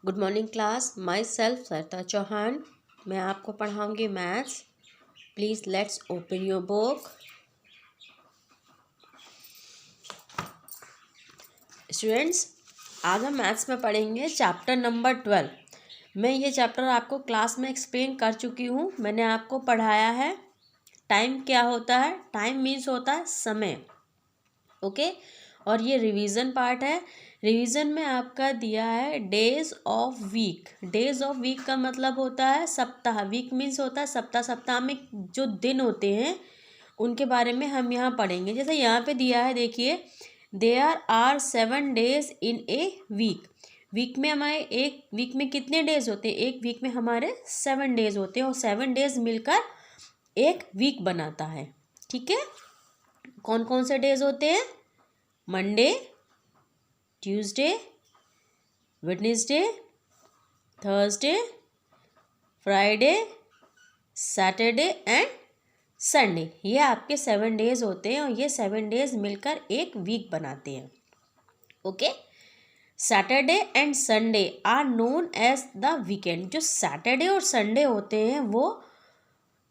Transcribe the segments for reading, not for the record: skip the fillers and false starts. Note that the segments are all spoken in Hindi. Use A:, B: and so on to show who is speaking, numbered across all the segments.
A: Good morning class. Myself Sarita Chauhan. मैं आपको पढ़ाऊंगी maths. Please let's open your book. Students, आज हम मैथ्स में पढ़ेंगे चैप्टर नंबर 12। मैं ये चैप्टर आपको क्लास में एक्सप्लेन कर चुकी हूँ। मैंने आपको पढ़ाया है टाइम क्या होता है। टाइम मीन्स होता है समय। ओके और ये रिवीजन पार्ट है। रिवीजन में आपका दिया है days of week. Days of week का मतलब होता है सप्ताह। वीक मीन्स होता है सप्ताह। सप्ताह में जो दिन होते हैं उनके बारे में हम यहाँ पढ़ेंगे। जैसे यहाँ पे दिया है, देखिए, there are 7 days in a week. Week में हमारे एक वीक में कितने डेज होते हैं? एक वीक में हमारे 7 डेज होते हैं और 7 डेज मिलकर एक वीक बनाता है। ठीक है, कौन कौन से डेज होते हैं? Monday, Tuesday, Wednesday, Thursday, Friday, Saturday and Sunday. ये आपके 7 डेज होते हैं और ये 7 डेज मिलकर एक वीक बनाते हैं। Okay, Saturday and Sunday are known as the weekend. जो सैटरडे और संडे होते हैं वो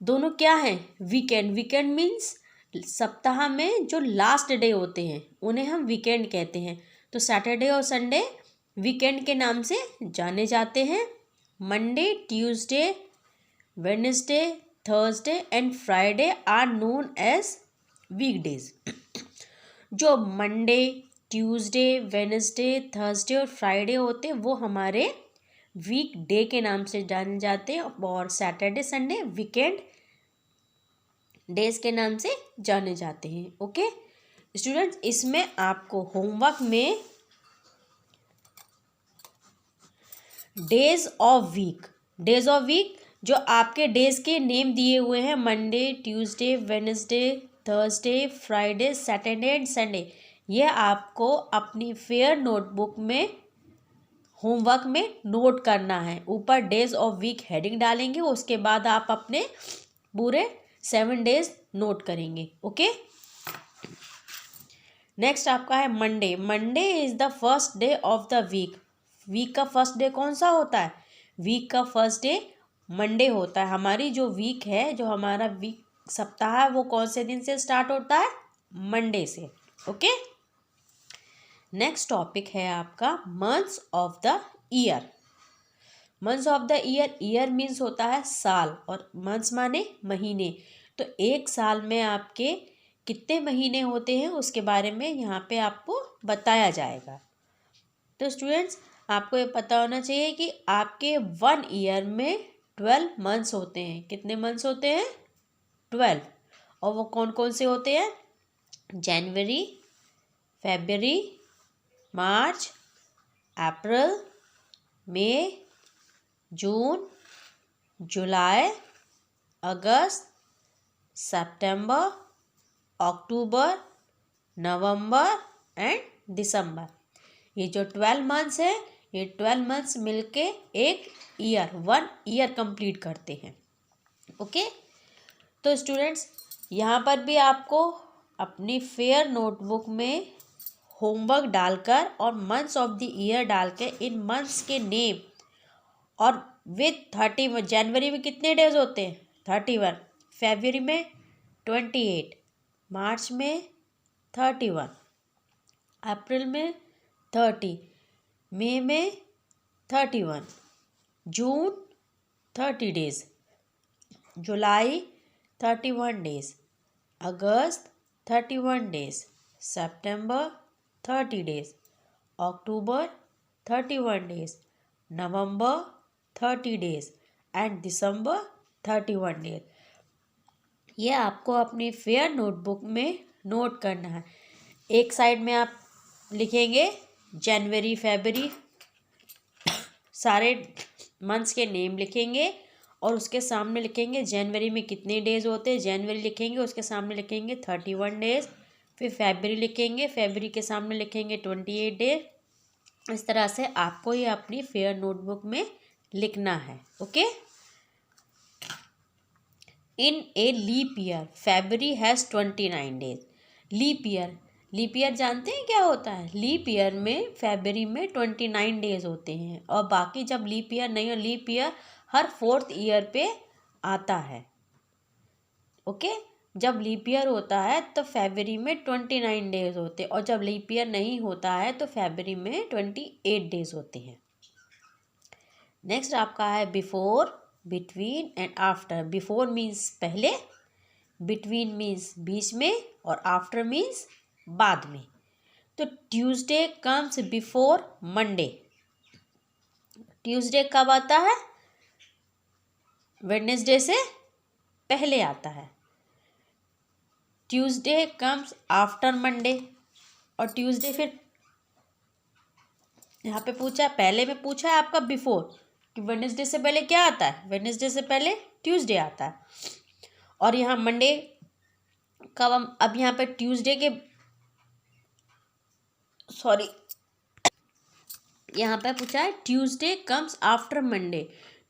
A: दोनों क्या हैं? वीकेंड। वीकेंड मीन्स सप्ताह में जो लास्ट डे होते हैं उन्हें हम वीकेंड कहते हैं। तो सैटरडे और संडे वीकेंड के नाम से जाने जाते हैं। Monday, Tuesday, Wednesday, Thursday and Friday are known as weekdays. जो मंडे, ट्यूसडे, वेडनेसडे, थर्सडे और फ्राइडे होते हैं वो हमारे वीक डे के नाम से जाने जाते हैं और सैटरडे संडे वीकेंड डेज के नाम से जाने जाते हैं। ओके स्टूडेंट्स, इसमें आपको होमवर्क में डेज ऑफ वीक जो आपके डेज के नेम दिए हुए हैं, Monday, Tuesday, Wednesday, Thursday, Friday, Saturday and Sunday, ये आपको अपनी फेयर नोटबुक में होमवर्क में नोट करना है। ऊपर डेज ऑफ वीक हेडिंग डालेंगे, उसके बाद आप अपने पूरे 7 डेज नोट करेंगे। ओके, नेक्स्ट आपका है Monday. Monday is the first day of the week. Week का फर्स्ट डे कौन सा होता है? वीक का फर्स्ट डे मंडे होता है। हमारी जो वीक है, जो हमारा वीक सप्ताह है, वो कौन से दिन से स्टार्ट होता है? मंडे से। ओके, नेक्स्ट टॉपिक है आपका months of the year. Months of the year, year means होता है साल और मंथ्स माने महीने। तो एक साल में आपके कितने महीने होते हैं उसके बारे में यहाँ पे आपको बताया जाएगा। तो स्टूडेंट्स, आपको ये पता होना चाहिए कि आपके 1 ईयर में 12 मंथ्स होते हैं। कितने मंथ्स होते हैं? 12। और वो कौन कौन से होते हैं? जनवरी, फरवरी, मार्च, अप्रैल, मई, जून, जुलाई, अगस्त, सितंबर, अक्टूबर, नवंबर एंड दिसंबर। ये जो 12 मंथ्स है, ये 12 मंथ्स मिलके एक ईयर 1 ईयर कंप्लीट करते हैं। ओके, तो स्टूडेंट्स, यहाँ पर भी आपको अपनी फेयर नोटबुक में होमवर्क डालकर और मंथ्स ऑफ द ईयर डाल के इन मंथ्स के नेम और विथ 31। जनवरी में कितने डेज होते हैं? 31। फरवरी में 28। मार्च में 31। अप्रैल में 30। मई में 31। जून 30 days. July 31 days. August 31 days. September 30 days. October 31 days. November 30 days and December 31 days. ये आपको अपनी फेयर नोटबुक में नोट करना है। एक साइड में आप लिखेंगे जनवरी, फरवरी, सारे मंथ्स के नेम लिखेंगे और उसके सामने लिखेंगे जनवरी में कितने डेज होते हैं। जनवरी लिखेंगे, उसके सामने लिखेंगे 31 डेज। फिर फरवरी लिखेंगे, फरवरी के सामने लिखेंगे 28 डेज। इस तरह से आपको ये अपनी फेयर नोटबुक में लिखना है। Okay, in a leap year February has 29 days. Leap leap year जानते हैं क्या होता है? लीप ईयर में फरवरी में 29 डेज होते हैं, और बाकी जब लीप ईयर नहीं हो, लीप ईयर हर 4th ईयर पे आता है। ओके, जब लीप ईयर होता है तो फरवरी में 29 डेज होते हैं, और जब लीप ईयर नहीं होता है तो फरवरी में 28 डेज होते हैं। नेक्स्ट आपका है before, between and after. Before means पहले, बिटवीन मीन्स बीच में, और आफ्टर मीन्स बाद में। तो Tuesday comes before Monday. Tuesday कब आता है? वेडनेसडे से पहले आता है। ट्यूसडे कम्स आफ्टर मंडे, और ट्यूसडे फिर यहाँ पे पूछा है, पहले में पूछा है आपका बिफोर कि वेडनेसडे से पहले क्या आता है? वेडनेसडे से पहले ट्यूसडे आता है। और यहाँ मंडे कब अब यहाँ पे ट्यूसडे के यहाँ पे पूछा है Tuesday comes after Monday.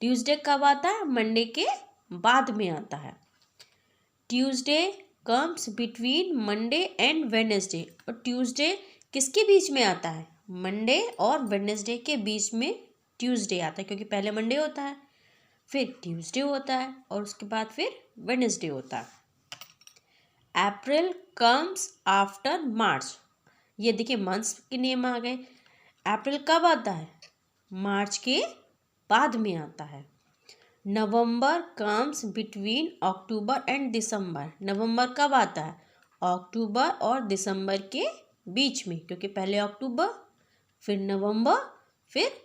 A: Tuesday कब आता है? मंडे के बाद में आता है। Tuesday comes between Monday and Wednesday. और ट्यूसडे किसके बीच में आता है? मंडे और वेडनेसडे के बीच में ट्यूसडे आता है, क्योंकि पहले मंडे होता है, फिर ट्यूसडे होता है, और उसके बाद फिर वेडनेसडे होता है। अप्रैल कम्स आफ्टर मार्च। ये देखिए मंथ्स के नेम आ गए। अप्रैल कब आता है? मार्च के बाद में आता है। नवंबर कम्स बिटवीन अक्टूबर एंड दिसंबर। नवंबर कब आता है? अक्टूबर और दिसंबर के बीच में, क्योंकि पहले अक्टूबर, फिर नवंबर, फिर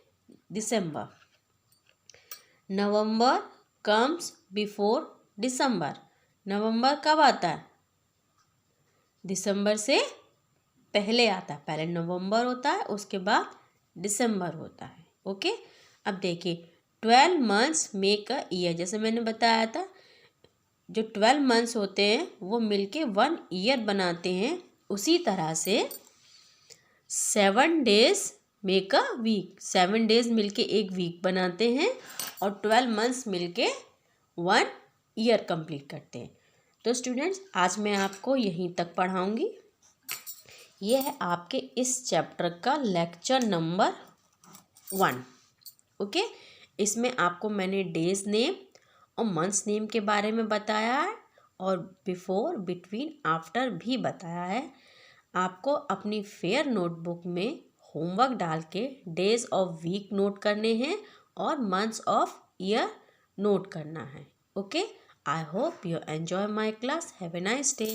A: दिसंबर। नवंबर कम्स बिफोर दिसंबर। नवंबर कब आता है? दिसंबर से पहले आता है। पहले नवंबर होता है, उसके बाद दिसंबर होता है। ओके, अब देखिए 12 मंथ्स मेक अ ईयर। जैसे मैंने बताया था, जो 12 मंथ्स होते हैं वो मिलके 1 ईयर बनाते हैं। उसी तरह से 7 days make a week. 7 days मिलके एक वीक बनाते हैं, और 12 मंथ्स मिलके 1 ईयर कंप्लीट करते हैं। तो स्टूडेंट्स, आज मैं आपको यहीं तक पढ़ाऊँगी। ये है आपके इस चैप्टर का लेक्चर नंबर 1। ओके, इसमें आपको मैंने डेज नेम और मंथ्स नेम के बारे में बताया है, और बिफोर, बिटवीन, आफ्टर भी बताया है। आपको अपनी फेयर नोटबुक में होमवर्क डाल के डेज ऑफ वीक नोट करने हैं, और मंथ्स ऑफ ईयर नोट करना है। Okay, I hope you enjoy my class. Have a nice day.